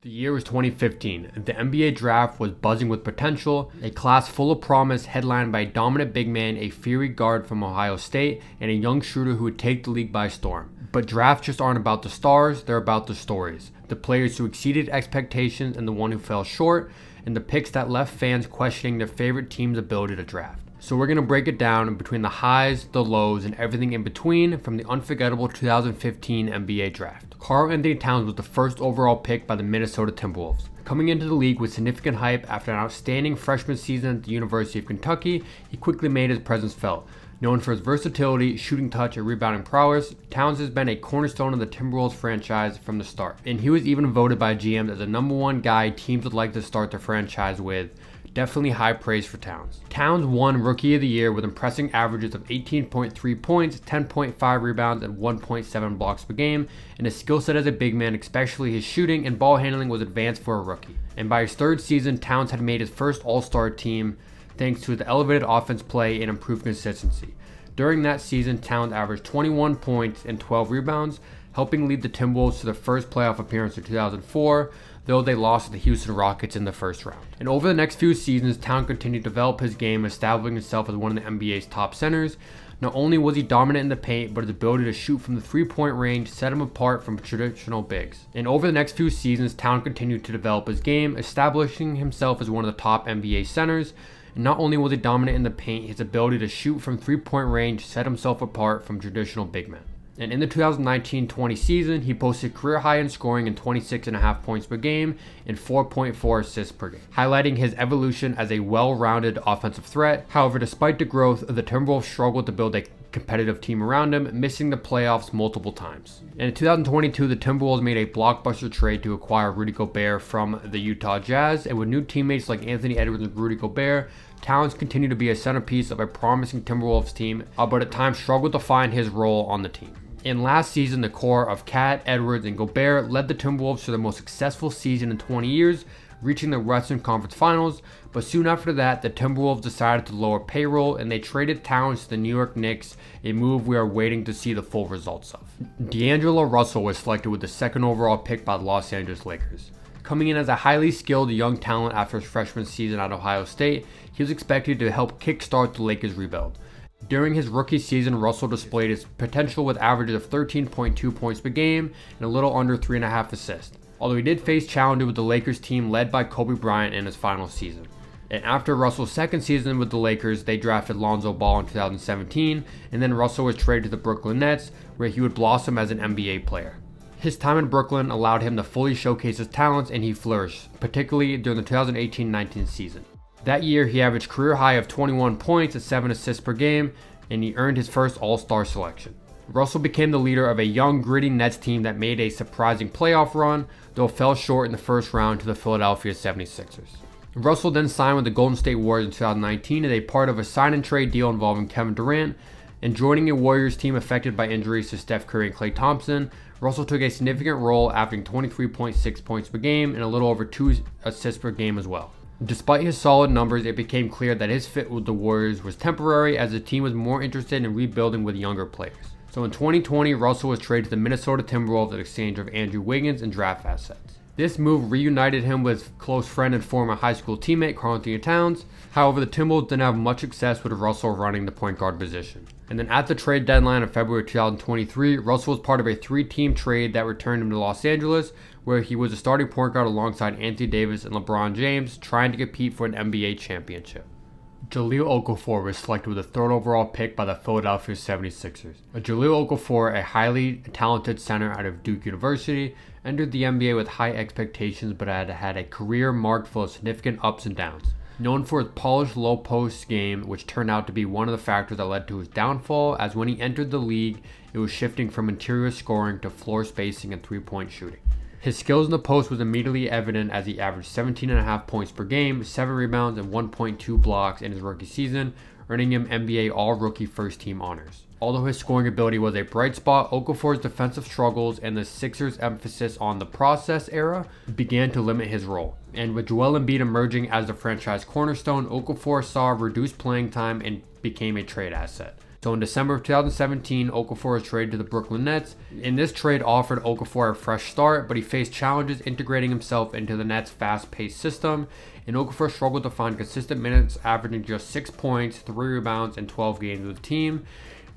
The year was 2015. The NBA draft was buzzing with potential, a class full of promise headlined by a dominant big man, a fiery guard from Ohio State, and a young shooter who would take the league by storm. But drafts just aren't about the stars, they're about the stories. The players who exceeded expectations and the one who fell short, and the picks that left fans questioning their favorite team's ability to draft. So we're going to break it down between the highs, the lows, and everything in between from the unforgettable 2015 NBA draft. Karl Anthony Towns was the first overall pick by the Minnesota Timberwolves. Coming into the league with significant hype after an outstanding freshman season at the University of Kentucky, he quickly made his presence felt. Known for his versatility, shooting touch, and rebounding prowess, Towns has been a cornerstone of the Timberwolves franchise from the start. And he was even voted by GMs as the #1 guy teams would like to start their franchise with. Definitely high praise for Towns. Towns won Rookie of the Year with impressive averages of 18.3 points, 10.5 rebounds, and 1.7 blocks per game, and his skill set as a big man, especially his shooting and ball handling, was advanced for a rookie. And by his third season, Towns had made his first All-Star team thanks to his elevated offense play and improved consistency. During that season, Towns averaged 21 points and 12 rebounds, helping lead the Timberwolves to their first playoff appearance in 2004, though they lost to the Houston Rockets in the first round. And over the next few seasons, Towns continued to develop his game, establishing himself as one of the NBA's top centers. Not only was he dominant in the paint, but his ability to shoot from the three-point range set him apart from traditional bigs. And over the next few seasons, Towns continued to develop his game, establishing himself as one of the top NBA centers. And not only was he dominant in the paint, his ability to shoot from three-point range set himself apart from traditional big men. And in the 2019-20 season, he posted career high in scoring in 26.5 points per game and 4.4 assists per game, highlighting his evolution as a well-rounded offensive threat. However, despite the growth, the Timberwolves struggled to build a competitive team around him, missing the playoffs multiple times. And in 2022, the Timberwolves made a blockbuster trade to acquire Rudy Gobert from the Utah Jazz, and with new teammates like Anthony Edwards and Rudy Gobert, Towns continued to be a centerpiece of a promising Timberwolves team, but at times struggled to find his role on the team. In last season, the core of Cat, Edwards, and Gobert led the Timberwolves to their most successful season in 20 years, reaching the Western Conference Finals, but soon after that, the Timberwolves decided to lower payroll and they traded Towns to the New York Knicks, a move we are waiting to see the full results of. D'Angelo Russell was selected with the second overall pick by the Los Angeles Lakers. Coming in as a highly skilled young talent after his freshman season at Ohio State, he was expected to help kickstart the Lakers' rebuild. During his rookie season, Russell displayed his potential with averages of 13.2 points per game and a little under 3.5 assists, although he did face challenges with the Lakers team led by Kobe Bryant in his final season. And after Russell's second season with the Lakers, they drafted Lonzo Ball in 2017, and then Russell was traded to the Brooklyn Nets, where he would blossom as an NBA player. His time in Brooklyn allowed him to fully showcase his talents, and he flourished, particularly during the 2018-19 season. That year, he averaged career high of 21 points and 7 assists per game, and he earned his first All-Star selection. Russell became the leader of a young, gritty Nets team that made a surprising playoff run, though fell short in the first round to the Philadelphia 76ers. Russell then signed with the Golden State Warriors in 2019 as a part of a sign-and-trade deal involving Kevin Durant, and joining a Warriors team affected by injuries to Steph Curry and Klay Thompson, Russell took a significant role, averaging 23.6 points per game and a little over 2 assists per game as well. Despite his solid numbers, it became clear that his fit with the Warriors was temporary as the team was more interested in rebuilding with younger players. So in 2020, Russell was traded to the Minnesota Timberwolves in exchange of Andrew Wiggins and draft assets. This move reunited him with close friend and former high school teammate Karl Anthony Towns. However, the Timberwolves didn't have much success with Russell running the point guard position. And then at the trade deadline of February 2023, Russell was part of a 3-team trade that returned him to Los Angeles, where he was a starting point guard alongside Anthony Davis and LeBron James, trying to compete for an NBA championship. Jahlil Okafor was selected with the 3rd overall pick by the Philadelphia 76ers. Jahlil Okafor, a highly talented center out of Duke University, entered the NBA with high expectations but had a career marked full of significant ups and downs. Known for his polished low-post game, which turned out to be one of the factors that led to his downfall, as when he entered the league, it was shifting from interior scoring to floor spacing and three-point shooting. His skills in the post was immediately evident as he averaged 17.5 points per game, 7 rebounds, and 1.2 blocks in his rookie season, earning him NBA All-Rookie First-Team honors. Although his scoring ability was a bright spot, Okafor's defensive struggles and the Sixers' emphasis on the process era began to limit his role. And with Joel Embiid emerging as the franchise cornerstone, Okafor saw reduced playing time and became a trade asset. So in December of 2017, Okafor was traded to the Brooklyn Nets. In this trade offered Okafor a fresh start, but he faced challenges integrating himself into the Nets' fast-paced system, and Okafor struggled to find consistent minutes, averaging just 6 points, 3 rebounds, and 12 games with the team,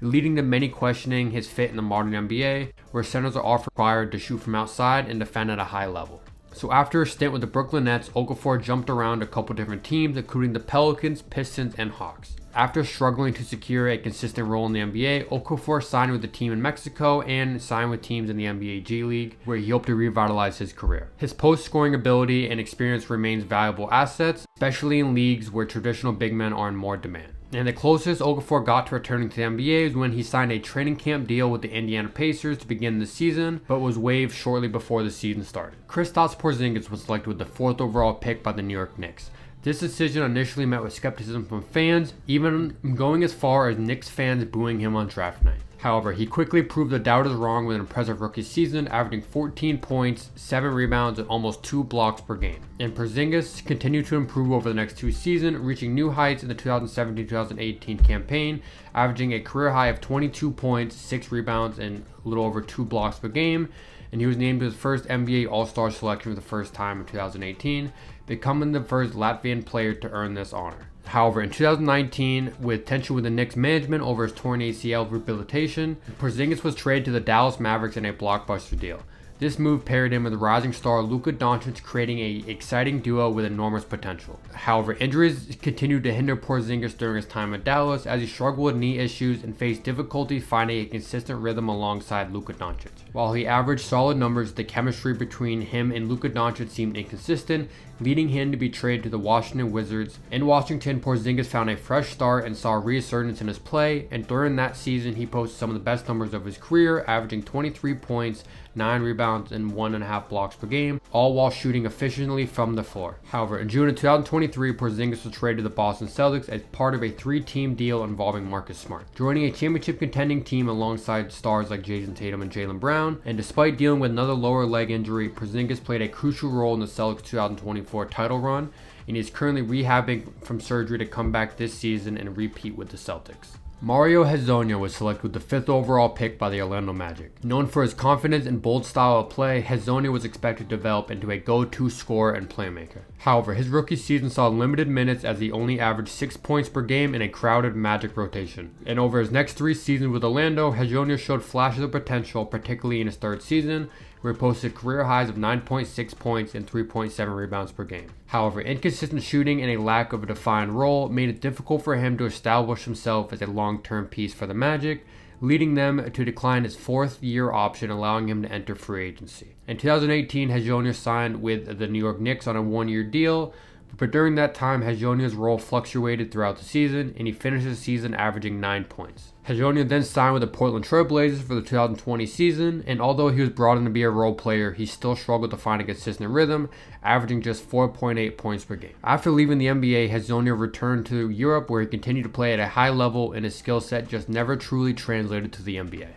leading to many questioning his fit in the modern NBA, where centers are often required to shoot from outside and defend at a high level. So after a stint with the Brooklyn Nets, Okafor jumped around a couple different teams, including the Pelicans, Pistons, and Hawks. After struggling to secure a consistent role in the NBA, Okafor signed with a team in Mexico and signed with teams in the NBA G League, where he hoped to revitalize his career. His post-scoring ability and experience remains valuable assets, especially in leagues where traditional big men are in more demand. And the closest Okafor got to returning to the NBA is when he signed a training camp deal with the Indiana Pacers to begin the season, but was waived shortly before the season started. Kristaps Porzingis was selected with the 4th overall pick by the New York Knicks. This decision initially met with skepticism from fans, even going as far as Knicks fans booing him on draft night. However, he quickly proved the doubters wrong with an impressive rookie season, averaging 14 points, 7 rebounds, and almost 2 blocks per game. And Porzingis continued to improve over the next 2 seasons, reaching new heights in the 2017-2018 campaign, averaging a career high of 22 points, 6 rebounds, and a little over 2 blocks per game. And he was named his first NBA All-Star selection for the first time in 2018, becoming the first Latvian player to earn this honor. However, in 2019, with tension with the Knicks management over his torn ACL rehabilitation, Porzingis was traded to the Dallas Mavericks in a blockbuster deal. This move paired him with rising star Luka Doncic, creating an exciting duo with enormous potential. However, injuries continued to hinder Porzingis during his time at Dallas, as he struggled with knee issues and faced difficulty finding a consistent rhythm alongside Luka Doncic. While he averaged solid numbers, the chemistry between him and Luka Doncic seemed inconsistent, leading him to be traded to the Washington Wizards. In Washington, Porzingis found a fresh start and saw a resurgence in his play, and during that season he posted some of the best numbers of his career, averaging 23 points, 9 rebounds, and 1.5 blocks per game, all while shooting efficiently from the floor. However, in June of 2023, Porzingis was traded to the Boston Celtics as part of a 3-team deal involving Marcus Smart, joining a championship contending team alongside stars like Jason Tatum and Jaylen Brown. And despite dealing with another lower leg injury, Porzingis played a crucial role in the Celtics' 2024 title run, and he is currently rehabbing from surgery to come back this season and repeat with the Celtics. Mario Hezonja was selected with the 5th overall pick by the Orlando Magic. Known for his confidence and bold style of play, Hezonja was expected to develop into a go-to scorer and playmaker. However, his rookie season saw limited minutes as he only averaged 6 points per game in a crowded Magic rotation. And over his next 3 seasons with Orlando, Hezonja showed flashes of potential, particularly in his 3rd season, where he posted career highs of 9.6 points and 3.7 rebounds per game. However, inconsistent shooting and a lack of a defined role made it difficult for him to establish himself as a long-term piece for the Magic, leading them to decline his 4th-year option, allowing him to enter free agency. In 2018, Hezonja signed with the New York Knicks on a 1-year deal, but during that time, Hezonja's role fluctuated throughout the season, and he finished the season averaging 9 points. Hezonja then signed with the Portland Trail Blazers for the 2020 season, and although he was brought in to be a role player, he still struggled to find a consistent rhythm, averaging just 4.8 points per game. After leaving the NBA, Hezonja returned to Europe, where he continued to play at a high level, and his skill set just never truly translated to the NBA.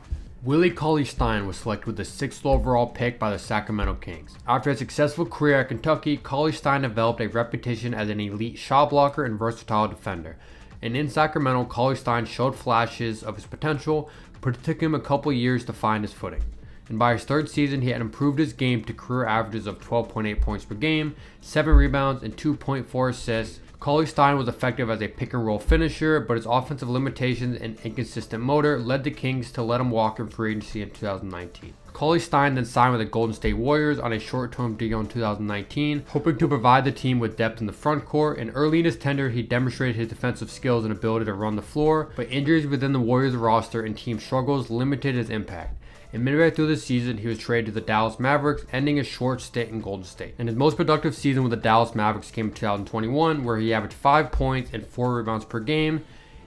Willie Cauley-Stein was selected with the 6th overall pick by the Sacramento Kings. After a successful career at Kentucky, Cauley-Stein developed a reputation as an elite shot blocker and versatile defender. And in Sacramento, Cauley-Stein showed flashes of his potential, but it took him a couple years to find his footing. And by his 3rd season, he had improved his game to career averages of 12.8 points per game, 7 rebounds, and 2.4 assists. Cauley-Stein was effective as a pick-and-roll finisher, but his offensive limitations and inconsistent motor led the Kings to let him walk in free agency in 2019. Cauley-Stein then signed with the Golden State Warriors on a short-term deal in 2019, hoping to provide the team with depth in the front court, and early in his tenure he demonstrated his defensive skills and ability to run the floor, but injuries within the Warriors roster and team struggles limited his impact. And midway through the season, he was traded to the Dallas Mavericks, ending a short stint in Golden State. And his most productive season with the Dallas Mavericks came in 2021, where he averaged 5 points and 4 rebounds per game,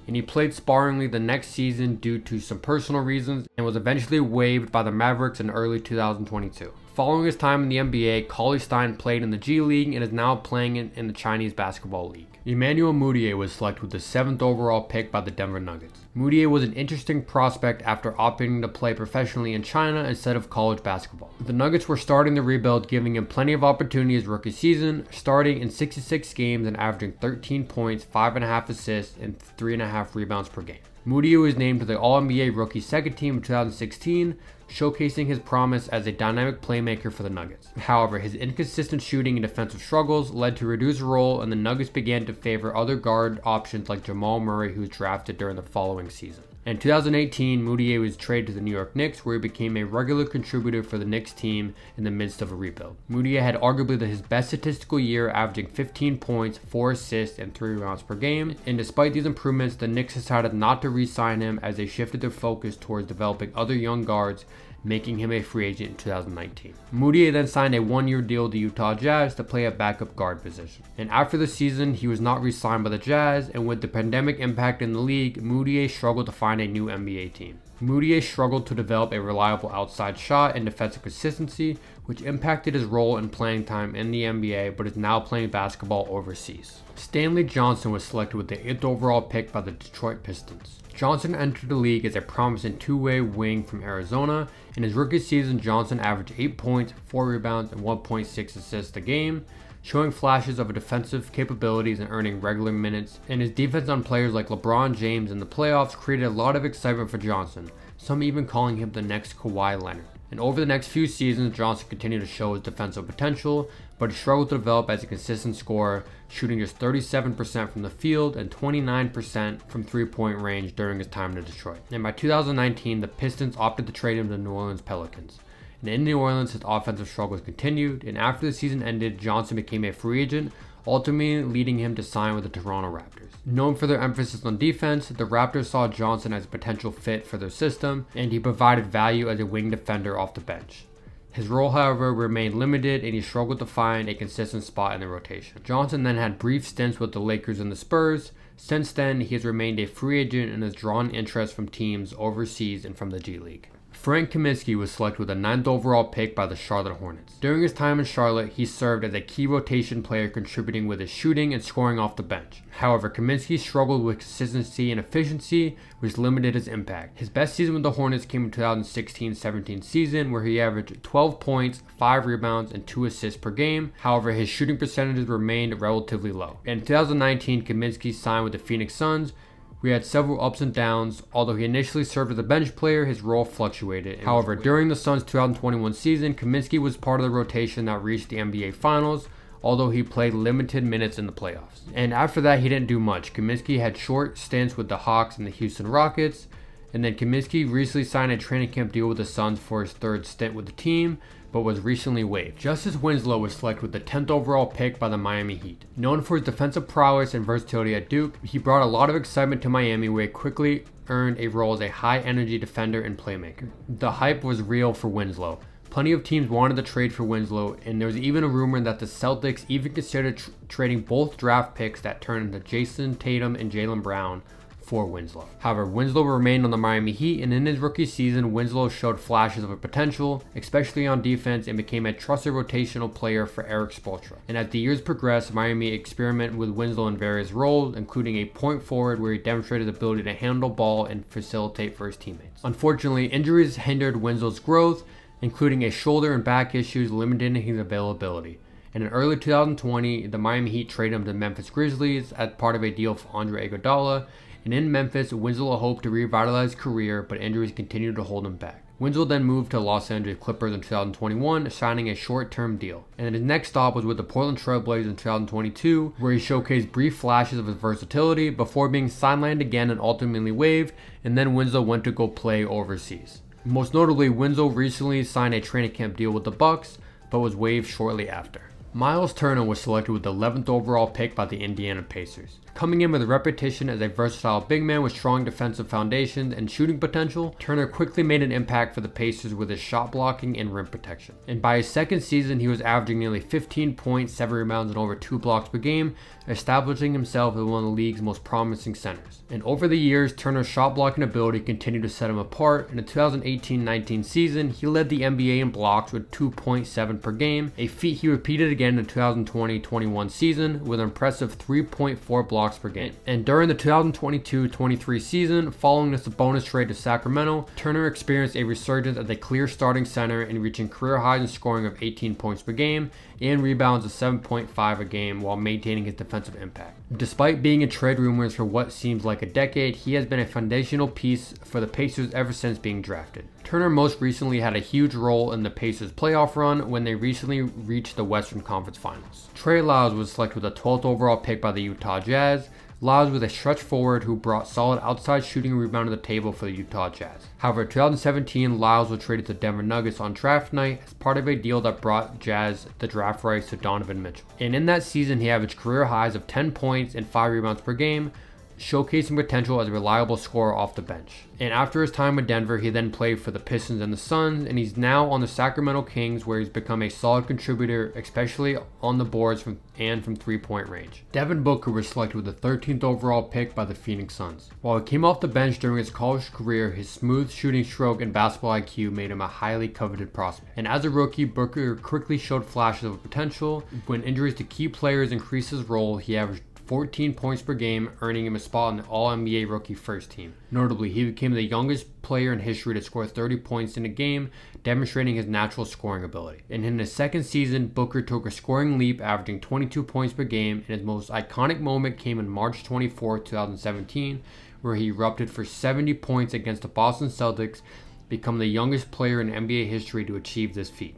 and he played sparingly the next season due to some personal reasons, and was eventually waived by the Mavericks in early 2022. Following his time in the NBA, Cauley-Stein played in the G League and is now playing in the Chinese Basketball League. Emmanuel Mudiay was selected with the 7th overall pick by the Denver Nuggets. Mudiay was an interesting prospect after opting to play professionally in China instead of college basketball. The Nuggets were starting the rebuild, giving him plenty of opportunity his rookie season, starting in 66 games and averaging 13 points, 5.5 assists, and 3.5 rebounds per game. Mudiay was named to the All-NBA Rookie Second Team in 2016, showcasing his promise as a dynamic playmaker for the Nuggets. However, his inconsistent shooting and defensive struggles led to a reduced role, and the Nuggets began to favor other guard options like Jamal Murray, who was drafted during the following season. In 2018, Mudiay was traded to the New York Knicks, where he became a regular contributor for the Knicks team in the midst of a rebuild. Mudiay had arguably his best statistical year, averaging 15 points, 4 assists, and 3 rebounds per game. And despite these improvements, the Knicks decided not to re-sign him as they shifted their focus towards developing other young guards, making him a free agent in 2019. Mudiay then signed a 1-year deal with the Utah Jazz to play a backup guard position. And after the season, he was not re-signed by the Jazz, and with the pandemic impact in the league, Mudiay struggled to find a new NBA team. Mudiay struggled to develop a reliable outside shot and defensive consistency, which impacted his role in playing time in the NBA, but is now playing basketball overseas. Stanley Johnson was selected with the 8th overall pick by the Detroit Pistons. Johnson entered the league as a promising two-way wing from Arizona. In his rookie season, Johnson averaged 8 points, 4 rebounds, and 1.6 assists a game, showing flashes of defensive capabilities and earning regular minutes. And his defense on players like LeBron James in the playoffs created a lot of excitement for Johnson, some even calling him the next Kawhi Leonard. And over the next few seasons, Johnson continued to show his defensive potential, but he struggled to develop as a consistent scorer, shooting just 37% from the field and 29% from three-point range during his time in Detroit. And by 2019, the Pistons opted to trade him to the New Orleans Pelicans. And in New Orleans, his offensive struggles continued, and after the season ended, Johnson became a free agent, ultimately leading him to sign with the Toronto Raptors. Known for their emphasis on defense, the Raptors saw Johnson as a potential fit for their system, and he provided value as a wing defender off the bench. His role, however, remained limited, and he struggled to find a consistent spot in the rotation. Johnson then had brief stints with the Lakers and the Spurs. Since then, he has remained a free agent and has drawn interest from teams overseas and from the G League. Frank Kaminsky was selected with the 9th overall pick by the Charlotte Hornets. During his time in Charlotte, he served as a key rotation player, contributing with his shooting and scoring off the bench. However, Kaminsky struggled with consistency and efficiency, which limited his impact. His best season with the Hornets came in 2016-17 season, where he averaged 12 points, 5 rebounds, and 2 assists per game. However, his shooting percentages remained relatively low. In 2019, Kaminsky signed with the Phoenix Suns. We had several ups and downs. Although he initially served as a bench player, his role fluctuated. However, during the Suns' 2021 season, Kaminsky was part of the rotation that reached the NBA Finals, although he played limited minutes in the playoffs. And after that, he didn't do much. Kaminsky had short stints with the Hawks and the Houston Rockets, and then Kaminsky recently signed a training camp deal with the Suns for his 3rd stint with the team, but was recently waived. Justise Winslow was selected with the 10th overall pick by the Miami Heat. Known for his defensive prowess and versatility at Duke, he brought a lot of excitement to Miami, where he quickly earned a role as a high-energy defender and playmaker. The hype was real for Winslow. Plenty of teams wanted to trade for Winslow, and there was even a rumor that the Celtics even considered trading both draft picks that turned into Jason Tatum and Jaylen Brown for Winslow. However, Winslow remained on the Miami Heat, and in his rookie season, Winslow showed flashes of a potential, especially on defense, and became a trusted rotational player for Eric Spoelstra. And as the years progressed, Miami experimented with Winslow in various roles, including a point forward where he demonstrated the ability to handle ball and facilitate for his teammates. Unfortunately, injuries hindered Winslow's growth, including a shoulder and back issues limiting his availability. And in early 2020, the Miami Heat traded him to the Memphis Grizzlies as part of a deal for Andre Iguodala. And in Memphis, Winslow hoped to revitalize his career, but injuries continued to hold him back. Winslow then moved to Los Angeles Clippers in 2021, signing a short-term deal. And his next stop was with the Portland Trail Blazers in 2022, where he showcased brief flashes of his versatility before being sidelined again and ultimately waived, and then Winslow went to go play overseas. Most notably, Winslow recently signed a training camp deal with the Bucks, but was waived shortly after. Myles Turner was selected with the 11th overall pick by the Indiana Pacers. Coming in with a reputation as a versatile big man with strong defensive foundations and shooting potential, Turner quickly made an impact for the Pacers with his shot blocking and rim protection. And by his second season, he was averaging nearly 15 points, 7 rebounds, and over 2 blocks per game, establishing himself as one of the league's most promising centers. And over the years, Turner's shot blocking ability continued to set him apart. In the 2018-19 season, he led the NBA in blocks with 2.7 per game, a feat he repeated again again in the 2020-21 season with an impressive 3.4 blocks per game. And during the 2022-23 season, following the Sabonis trade to Sacramento, Turner experienced a resurgence as a clear starting center and reaching career highs in scoring of 18 points per game and rebounds of 7.5 a game while maintaining his defensive impact. Despite being in trade rumors for what seems like a decade, he has been a foundational piece for the Pacers ever since being drafted. Turner most recently had a huge role in the Pacers playoff run when they recently reached the Western Conference Finals. Trey Lyles was selected with the 12th overall pick by the Utah Jazz. Lyles was a stretch forward who brought solid outside shooting and rebound to the table for the Utah Jazz. However, in 2017, Lyles was traded to Denver Nuggets on draft night as part of a deal that brought Jazz the draft rights to Donovan Mitchell. And in that season, he averaged career highs of 10 points and 5 rebounds per game, showcasing potential as a reliable scorer off the bench. And after his time with Denver, he then played for the Pistons and the Suns, and he's now on the Sacramento Kings, where he's become a solid contributor, especially on the boards from 3-point range. Devin Booker was selected with the 13th overall pick by the Phoenix Suns. While he came off the bench during his college career, his smooth shooting stroke and basketball IQ made him a highly coveted prospect. And as a rookie, Booker quickly showed flashes of potential. When injuries to key players increased his role, he averaged 14 points per game, earning him a spot on the All-NBA rookie first team. Notably, he became the youngest player in history to score 30 points in a game, demonstrating his natural scoring ability. And in his second season, Booker took a scoring leap, averaging 22 points per game, and his most iconic moment came on March 24, 2017, where he erupted for 70 points against the Boston Celtics, becoming the youngest player in NBA history to achieve this feat.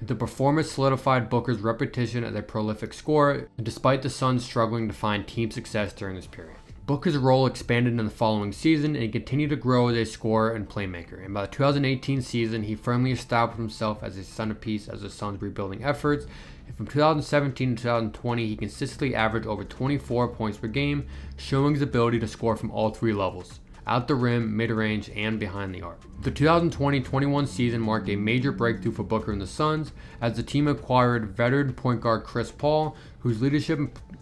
The performance solidified Booker's reputation as a prolific scorer, despite the Suns struggling to find team success during this period. Booker's role expanded in the following season, and he continued to grow as a scorer and playmaker. And by the 2018 season, he firmly established himself as a centerpiece as the Suns' rebuilding efforts. And from 2017 to 2020, he consistently averaged over 24 points per game, showing his ability to score from all three levels: out the rim, mid-range, and behind the arc. The 2020-21 season marked a major breakthrough for Booker and the Suns as the team acquired veteran point guard Chris Paul, whose leadership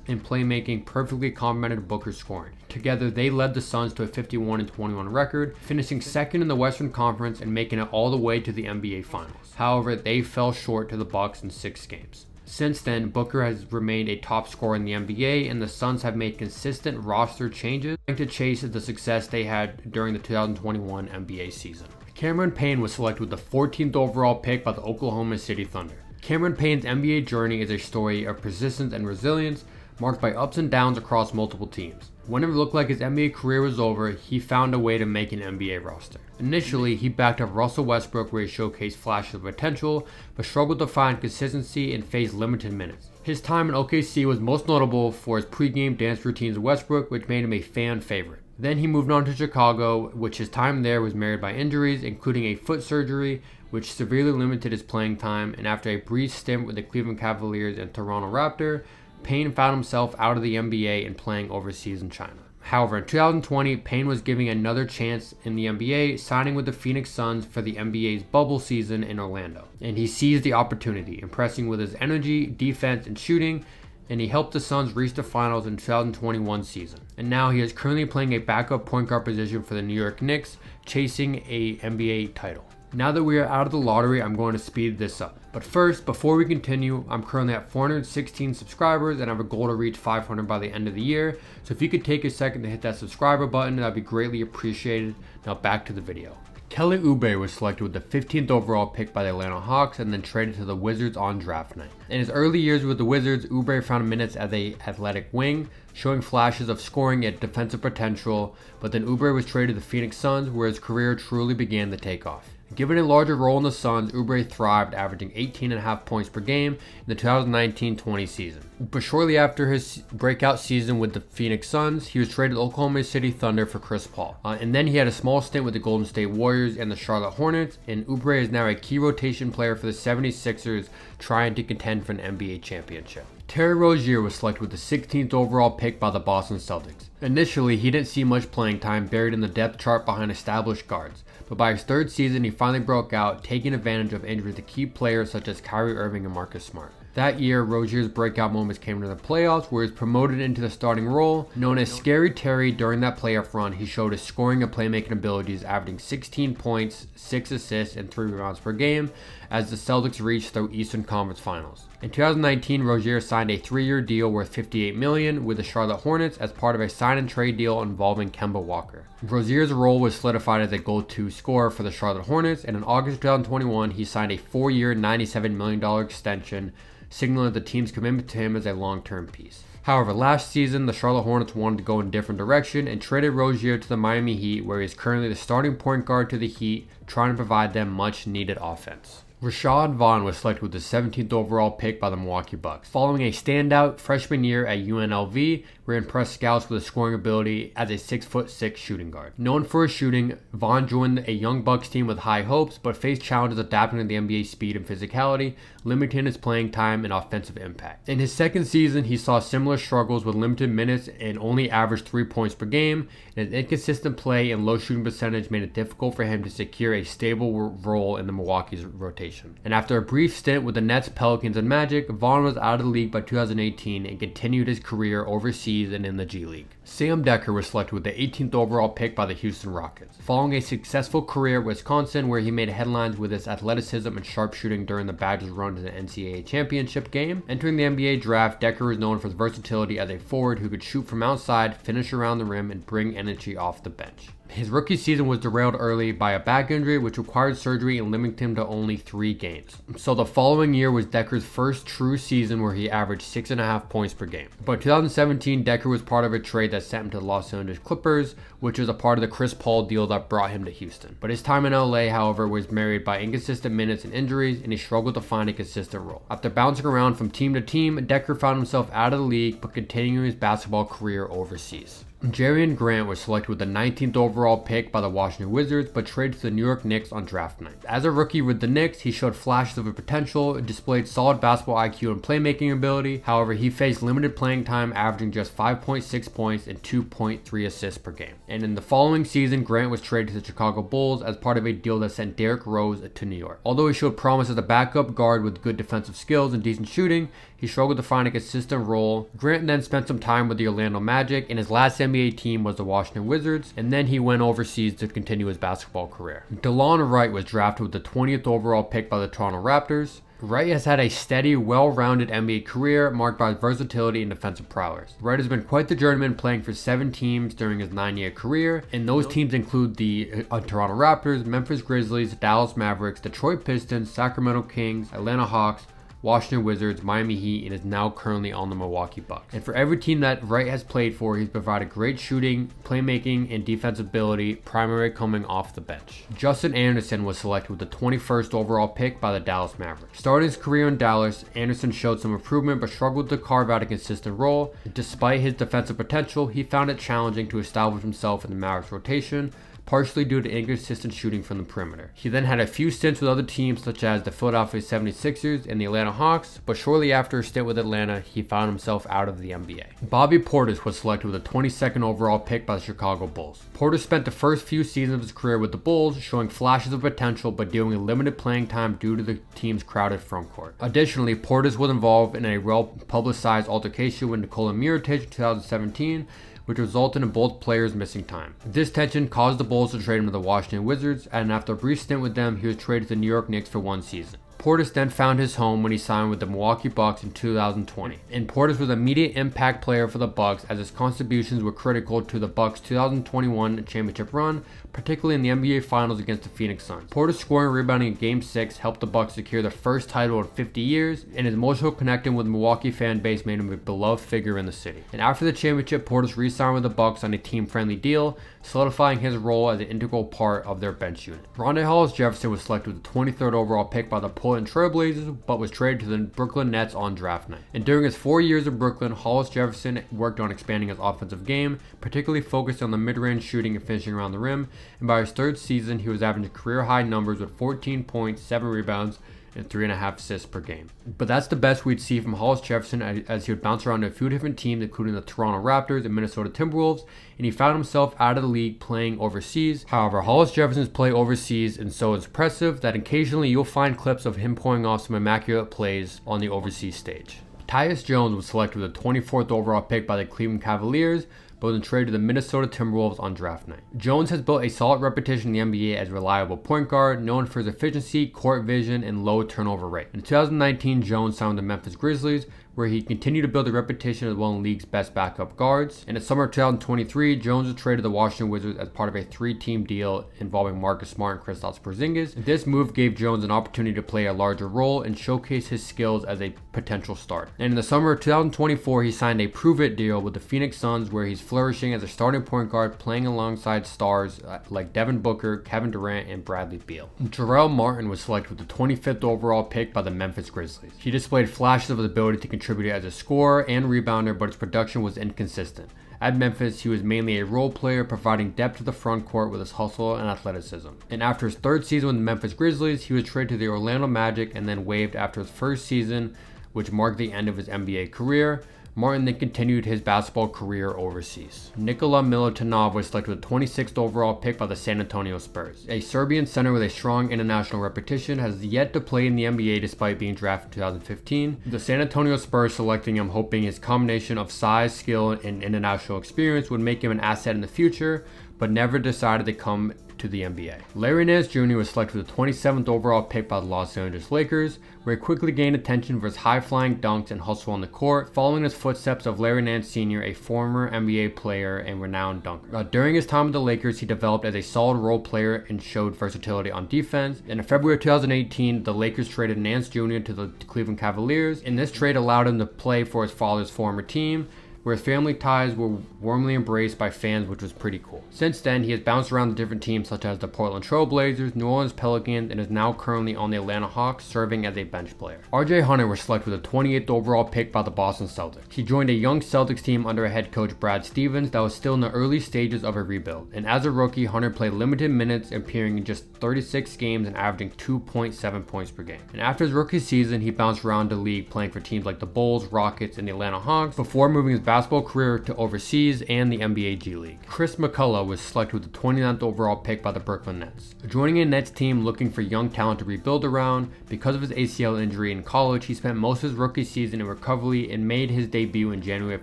and playmaking perfectly complemented Booker's scoring. Together, they led the Suns to a 51-21 record, finishing second in the Western Conference and making it all the way to the NBA Finals. However, they fell short to the Bucks in 6 games. Since then, Booker has remained a top scorer in the NBA, and the Suns have made consistent roster changes trying to chase the success they had during the 2021 NBA season. Cameron Payne was selected with the 14th overall pick by the Oklahoma City Thunder. Cameron Payne's NBA journey is a story of persistence and resilience, marked by ups and downs across multiple teams. When it looked like his NBA career was over, he found a way to make an NBA roster. Initially, he backed up Russell Westbrook, where he showcased flashes of potential, but struggled to find consistency and faced limited minutes. His time in OKC was most notable for his pregame dance routines with Westbrook, which made him a fan favorite. Then he moved on to Chicago, which his time there was marred by injuries, including a foot surgery, which severely limited his playing time, and after a brief stint with the Cleveland Cavaliers and Toronto Raptors, Payne found himself out of the NBA and playing overseas in China. However, in 2020, Payne was given another chance in the NBA, signing with the Phoenix Suns for the NBA's bubble season in Orlando. And he seized the opportunity, impressing with his energy, defense, and shooting, and he helped the Suns reach the finals in the 2021 season. And now he is currently playing a backup point guard position for the New York Knicks, chasing a NBA title. Now that we are out of the lottery, I'm going to speed this up. But first, before we continue, I'm currently at 416 subscribers and I have a goal to reach 500 by the end of the year. So if you could take a second to hit that subscriber button, that'd be greatly appreciated. Now back to the video. Kelly Oubre was selected with the 15th overall pick by the Atlanta Hawks and then traded to the Wizards on draft night. In his early years with the Wizards, Oubre found minutes as an athletic wing, showing flashes of scoring and defensive potential, but then Oubre was traded to the Phoenix Suns, where his career truly began to take off. Given a larger role in the Suns, Oubre thrived, averaging 18.5 points per game in the 2019-20 season. But shortly after his breakout season with the Phoenix Suns, he was traded to Oklahoma City Thunder for Chris Paul. And then he had a small stint with the Golden State Warriors and the Charlotte Hornets, and Oubre is now a key rotation player for the 76ers, trying to contend for an NBA championship. Terry Rozier was selected with the 16th overall pick by the Boston Celtics. Initially, he didn't see much playing time, buried in the depth chart behind established guards. But by his third season, he finally broke out, taking advantage of injuries to key players such as Kyrie Irving and Marcus Smart. That year, Rozier's breakout moments came in the playoffs, where he was promoted into the starting role. Known as Scary Terry, during that playoff run, he showed his scoring and playmaking abilities, averaging 16 points, 6 assists, and 3 rebounds per game, as the Celtics reached the Eastern Conference Finals. In 2019, Rozier signed a 3-year deal worth $58 million with the Charlotte Hornets as part of a sign-and-trade deal involving Kemba Walker. Rozier's role was solidified as a go-to scorer for the Charlotte Hornets, and in August 2021, he signed a 4-year, $97 million extension, signaling the team's commitment to him as a long-term piece. However, last season, the Charlotte Hornets wanted to go in a different direction and traded Rozier to the Miami Heat, where he is currently the starting point guard to the Heat, trying to provide them much-needed offense. Rashad Vaughn was selected with the 17th overall pick by the Milwaukee Bucks. Following a standout freshman year at UNLV, where he impressed scouts with his scoring ability as a 6'6" shooting guard. Known for his shooting, Vaughn joined a young Bucks team with high hopes, but faced challenges adapting to the NBA's speed and physicality, limiting his playing time and offensive impact. In his second season, he saw similar struggles with limited minutes and only averaged 3 points per game, and his inconsistent play and low shooting percentage made it difficult for him to secure a stable role in the Milwaukee's rotation. And after a brief stint with the Nets, Pelicans, and Magic, Vaughn was out of the league by 2018 and continued his career overseas and in the G League. Sam Dekker was selected with the 18th overall pick by the Houston Rockets. Following a successful career at Wisconsin, where he made headlines with his athleticism and sharpshooting during the Badgers' run to the NCAA championship game, entering the NBA draft, Dekker is known for his versatility as a forward who could shoot from outside, finish around the rim, and bring energy off the bench. His rookie season was derailed early by a back injury, which required surgery and limited him to only 3 games. So the following year was Dekker's first true season where he averaged 6.5 points per game. But in 2017, Dekker was part of a trade that sent him to the Los Angeles Clippers, which was a part of the Chris Paul deal that brought him to Houston. But his time in LA, however, was marred by inconsistent minutes and injuries, and he struggled to find a consistent role. After bouncing around from team to team, Dekker found himself out of the league, but continuing his basketball career overseas. Jerian Grant was selected with the 19th overall pick by the Washington Wizards, but traded to the New York Knicks on draft night. As a rookie with the Knicks, he showed flashes of a potential, displayed solid basketball IQ and playmaking ability. However, he faced limited playing time, averaging just 5.6 points and 2.3 assists per game. And in the following season, Grant was traded to the Chicago Bulls as part of a deal that sent Derrick Rose to New York. Although he showed promise as a backup guard with good defensive skills and decent shooting, he struggled to find a consistent role. Grant then spent some time with the Orlando Magic, and his last NBA team was the Washington Wizards, and then he went overseas to continue his basketball career. Delon Wright was drafted with the 20th overall pick by the Toronto Raptors. Wright has had a steady, well-rounded NBA career marked by versatility and defensive prowess. Wright has been quite the journeyman, playing for 7 teams during his 9-year career, and those teams include the Toronto Raptors, Memphis Grizzlies, Dallas Mavericks, Detroit Pistons, Sacramento Kings, Atlanta Hawks, Washington Wizards, Miami Heat, and is now currently on the Milwaukee Bucks. And for every team that Wright has played for, he's provided great shooting, playmaking, and defensive ability, primarily coming off the bench. Justin Anderson was selected with the 21st overall pick by the Dallas Mavericks. Starting his career in Dallas, Anderson showed some improvement but struggled to carve out a consistent role. Despite his defensive potential, he found it challenging to establish himself in the Mavericks rotation, partially due to inconsistent shooting from the perimeter. He then had a few stints with other teams such as the Philadelphia 76ers and the Atlanta Hawks, but shortly after a stint with Atlanta, he found himself out of the NBA. Bobby Portis was selected with the 22nd overall pick by the Chicago Bulls. Portis spent the first few seasons of his career with the Bulls, showing flashes of potential but dealing with limited playing time due to the team's crowded frontcourt. Additionally, Portis was involved in a well-publicized altercation with Nikola Milutinov in 2017, which resulted in both players missing time. This tension caused the Bulls to trade him to the Washington Wizards, and after a brief stint with them, he was traded to the New York Knicks for 1 season. Portis then found his home when he signed with the Milwaukee Bucks in 2020. And Portis was an immediate impact player for the Bucks, as his contributions were critical to the Bucks' 2021 championship run, particularly in the NBA Finals against the Phoenix Suns. Portis scoring and rebounding in Game 6 helped the Bucks secure their first title in 50 years, and his emotional connection with the Milwaukee fan base made him a beloved figure in the city. And after the championship, Portis re-signed with the Bucks on a team-friendly deal, solidifying his role as an integral part of their bench unit. Rondae Hollis-Jefferson was selected with the 23rd overall pick by the Portland Trailblazers, but was traded to the Brooklyn Nets on draft night. And during his 4 years in Brooklyn, Hollis-Jefferson worked on expanding his offensive game, particularly focused on the mid-range shooting and finishing around the rim, and by his 3rd season, he was averaging career-high numbers with 14 points, 7 rebounds, and 3.5 assists per game. But that's the best we'd see from Hollis-Jefferson, as he would bounce around to a few different teams, including the Toronto Raptors and Minnesota Timberwolves, and he found himself out of the league playing overseas. However, Hollis-Jefferson's play overseas is so impressive that occasionally you'll find clips of him pulling off some immaculate plays on the overseas stage. Tyus Jones was selected with the 24th overall pick by the Cleveland Cavaliers, but was then traded to the Minnesota Timberwolves on draft night. Jones has built a solid reputation in the NBA as a reliable point guard, known for his efficiency, court vision, and low turnover rate. In 2019, Jones signed with the Memphis Grizzlies, where he continued to build a reputation as one of the league's best backup guards. In the summer of 2023, Jones was traded to the Washington Wizards as part of a 3-team deal involving Marcus Smart and Kristaps Porzingis. This move gave Jones an opportunity to play a larger role and showcase his skills as a potential starter. And in the summer of 2024, he signed a prove-it deal with the Phoenix Suns, where he's flourishing as a starting point guard, playing alongside stars like Devin Booker, Kevin Durant, and Bradley Beal. Jarell Martin was selected with the 25th overall pick by the Memphis Grizzlies. He displayed flashes of his ability to contribute as a scorer and rebounder, but his production was inconsistent. At Memphis, he was mainly a role player, providing depth to the front court with his hustle and athleticism. And after his third season with the Memphis Grizzlies, he was traded to the Orlando Magic and then waived after his first season, which marked the end of his NBA career. Martin then continued his basketball career overseas. Nikola Milutinov was selected with the 26th overall pick by the San Antonio Spurs. A Serbian center with a strong international reputation, has yet to play in the NBA despite being drafted in 2015. The San Antonio Spurs selecting him, hoping his combination of size, skill, and international experience would make him an asset in the future, but never decided to come to the NBA. Larry Nance Jr. was selected with the 27th overall pick by the Los Angeles Lakers, where he quickly gained attention for his high-flying dunks and hustle on the court, following his footsteps of Larry Nance Sr., a former NBA player and renowned dunker. During his time with the Lakers, he developed as a solid role player and showed versatility on defense. In February of 2018, the Lakers traded Nance Jr. to the Cleveland Cavaliers, and this trade allowed him to play for his father's former team, where his family ties were warmly embraced by fans, which was pretty cool. Since then, he has bounced around the different teams such as the Portland Trail Blazers, New Orleans Pelicans, and is now currently on the Atlanta Hawks, serving as a bench player. RJ Hunter was selected with the 28th overall pick by the Boston Celtics. He joined a young Celtics team under a head coach Brad Stevens that was still in the early stages of a rebuild. And as a rookie, Hunter played limited minutes, appearing in just 36 games and averaging 2.7 points per game. And after his rookie season, he bounced around the league, playing for teams like the Bulls, Rockets, and the Atlanta Hawks, before moving his basketball career to overseas and the NBA G League. Chris McCullough was selected with the 29th overall pick by the Brooklyn Nets. Joining a Nets team looking for young talent to rebuild around, because of his ACL injury in college, he spent most of his rookie season in recovery and made his debut in January of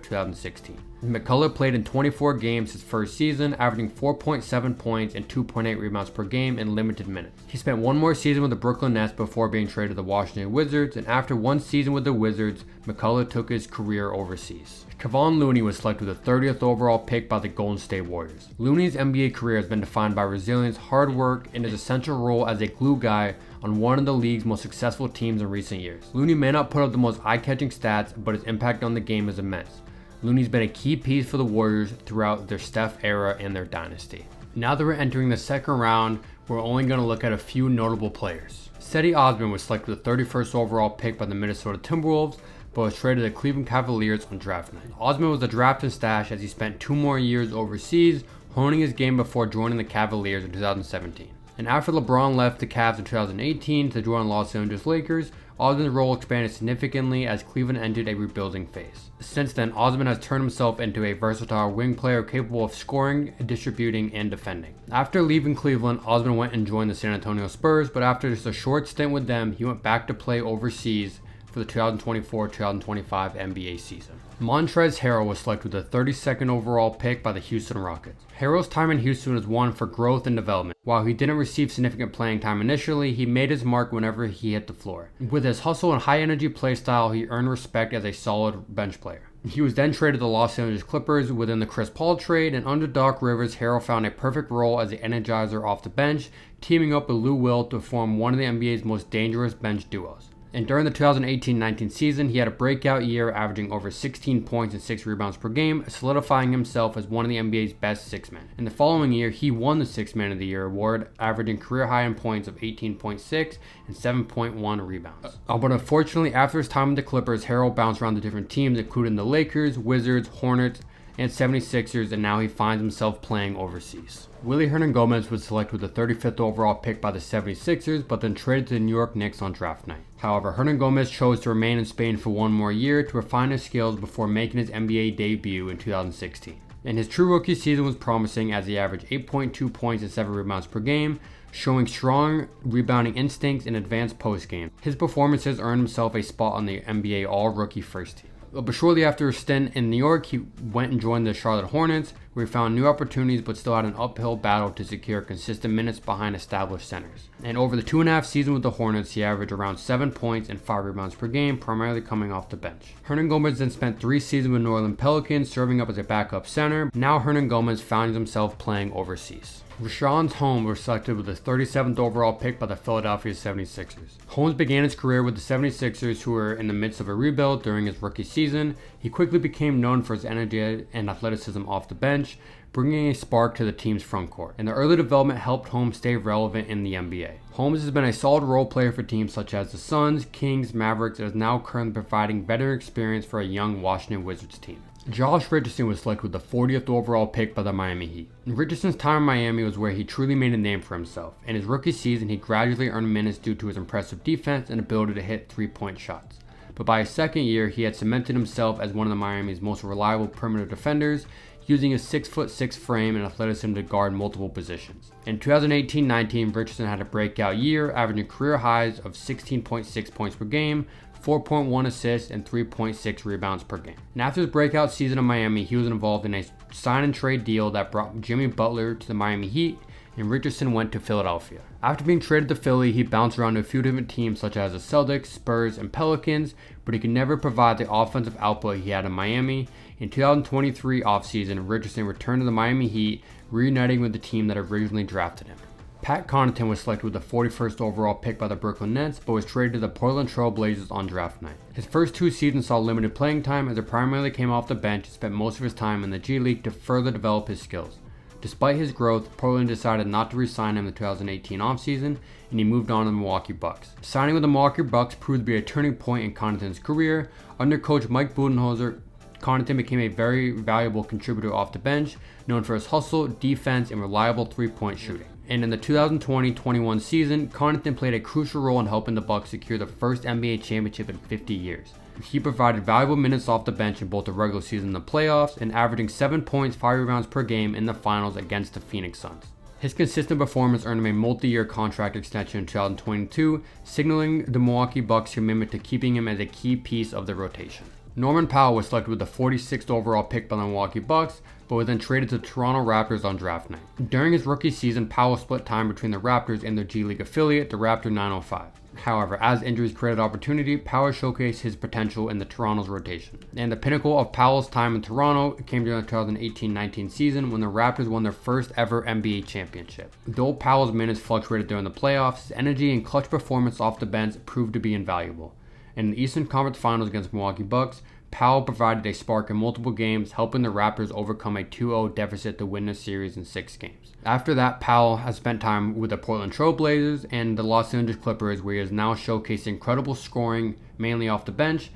2016. McCullough played in 24 games his first season, averaging 4.7 points and 2.8 rebounds per game in limited minutes. He spent one more season with the Brooklyn Nets before being traded to the Washington Wizards, and after one season with the Wizards, McCullough took his career overseas. Kevon Looney was selected with the 30th overall pick by the Golden State Warriors. Looney's NBA career has been defined by resilience, hard work, and his essential role as a glue guy on one of the league's most successful teams in recent years. Looney may not put up the most eye-catching stats, but his impact on the game is immense. Looney's been a key piece for the Warriors throughout their Steph era and their dynasty. Now that we're entering the second round, we're only going to look at a few notable players. Cedi Osman was selected with the 31st overall pick by the Minnesota Timberwolves, but was traded to the Cleveland Cavaliers on draft night. Osman was a draft and stash as he spent 2 more years overseas, honing his game before joining the Cavaliers in 2017. And after LeBron left the Cavs in 2018 to join Los Angeles Lakers, Osman's role expanded significantly as Cleveland entered a rebuilding phase. Since then, Osman has turned himself into a versatile wing player capable of scoring, distributing, and defending. After leaving Cleveland, Osman went and joined the San Antonio Spurs, but after just a short stint with them, he went back to play overseas for the 2024-2025 NBA season. Montrezl Harrell was selected with the 32nd overall pick by the Houston Rockets. Harrell's time in Houston was one for growth and development. While he didn't receive significant playing time initially, he made his mark whenever he hit the floor. With his hustle and high energy play style, he earned respect as a solid bench player. He was then traded to the Los Angeles Clippers within the Chris Paul trade, and under Doc Rivers, Harrell found a perfect role as the energizer off the bench, teaming up with Lou Will to form one of the NBA's most dangerous bench duos. And during the 2018-19 season, he had a breakout year, averaging over 16 points and 6 rebounds per game, solidifying himself as one of the NBA's best 6-men. In the following year, he won the 6th Man of the Year award, averaging career high in points of 18.6 and 7.1 rebounds. But unfortunately, after his time with the Clippers, Harrell bounced around the different teams, including the Lakers, Wizards, Hornets, and 76ers, and now he finds himself playing overseas. Willy Hernangómez was selected with the 35th overall pick by the 76ers, but then traded to the New York Knicks on draft night. However, Hernangómez chose to remain in Spain for one more year to refine his skills before making his NBA debut in 2016. And his true rookie season was promising as he averaged 8.2 points and 7 rebounds per game, showing strong rebounding instincts and advanced post-game. His performances earned himself a spot on the NBA All-Rookie First Team. But shortly after a stint in New York, he went and joined the Charlotte Hornets, where he found new opportunities but still had an uphill battle to secure consistent minutes behind established centers. And over the 2.5 seasons with the Hornets, he averaged around 7 points and 5 rebounds per game, primarily coming off the bench. Hernangómez then spent 3 seasons with New Orleans Pelicans, serving up as a backup center. Now Hernangómez found himself playing overseas. Richaun Holmes was selected with the 37th overall pick by the Philadelphia 76ers. Holmes began his career with the 76ers, who were in the midst of a rebuild during his rookie season. He quickly became known for his energy and athleticism off the bench, bringing a spark to the team's front court. And the early development helped Holmes stay relevant in the NBA. Holmes has been a solid role player for teams such as the Suns, Kings, Mavericks, and is now currently providing veteran experience for a young Washington Wizards team. Josh Richardson was selected with the 40th overall pick by the Miami Heat. Richardson's time in Miami was where he truly made a name for himself. In his rookie season, he gradually earned minutes due to his impressive defense and ability to hit three-point shots. But by his second year, he had cemented himself as one of the Miami's most reliable perimeter defenders, using his 6'6" frame and athleticism to guard multiple positions. In 2018-19, Richardson had a breakout year, averaging career highs of 16.6 points per game, 4.1 assists, and 3.6 rebounds per game. And after his breakout season in Miami, he was involved in a sign and trade deal that brought Jimmy Butler to the Miami Heat, and Richardson went to Philadelphia. After being traded to Philly, he bounced around to a few different teams such as the Celtics, Spurs, and Pelicans, but he could never provide the offensive output he had in Miami. In 2023 offseason, Richardson returned to the Miami Heat, reuniting with the team that originally drafted him. Pat Connaughton was selected with the 41st overall pick by the Brooklyn Nets, but was traded to the Portland Trail Blazers on draft night. His first 2 seasons saw limited playing time, as he primarily came off the bench and spent most of his time in the G League to further develop his skills. Despite his growth, Portland decided not to re-sign him in the 2018 offseason, and he moved on to the Milwaukee Bucks. Signing with the Milwaukee Bucks proved to be a turning point in Connaughton's career. Under coach Mike Budenholzer, Connaughton became a very valuable contributor off the bench, known for his hustle, defense, and reliable three-point shooting. And in the 2020-21 season, Connaughton played a crucial role in helping the Bucks secure the first NBA championship in 50 years. He provided valuable minutes off the bench in both the regular season and the playoffs, and averaging 7 points, 5 rebounds per game in the finals against the Phoenix Suns. His consistent performance earned him a multi-year contract extension in 2022, signaling the Milwaukee Bucks' commitment to keeping him as a key piece of the rotation. Norman Powell was selected with the 46th overall pick by the Milwaukee Bucks, but was then traded to the Toronto Raptors on draft night. During his rookie season, Powell split time between the Raptors and their G League affiliate, the Raptor 905. However, as injuries created opportunity, Powell showcased his potential in the Toronto's rotation. And the pinnacle of Powell's time in Toronto came during the 2018-19 season, when the Raptors won their first ever NBA championship. Though Powell's minutes fluctuated during the playoffs, his energy and clutch performance off the bench proved to be invaluable. In the Eastern Conference Finals against Milwaukee Bucks, Powell provided a spark in multiple games, helping the Raptors overcome a 2-0 deficit to win the series in 6 games. After that, Powell has spent time with the Portland Trail Blazers and the Los Angeles Clippers, where he is now showcasing incredible scoring, mainly off the bench.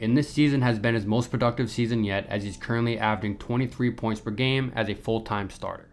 And this season has been his most productive season yet, as he's currently averaging 23 points per game as a full-time starter.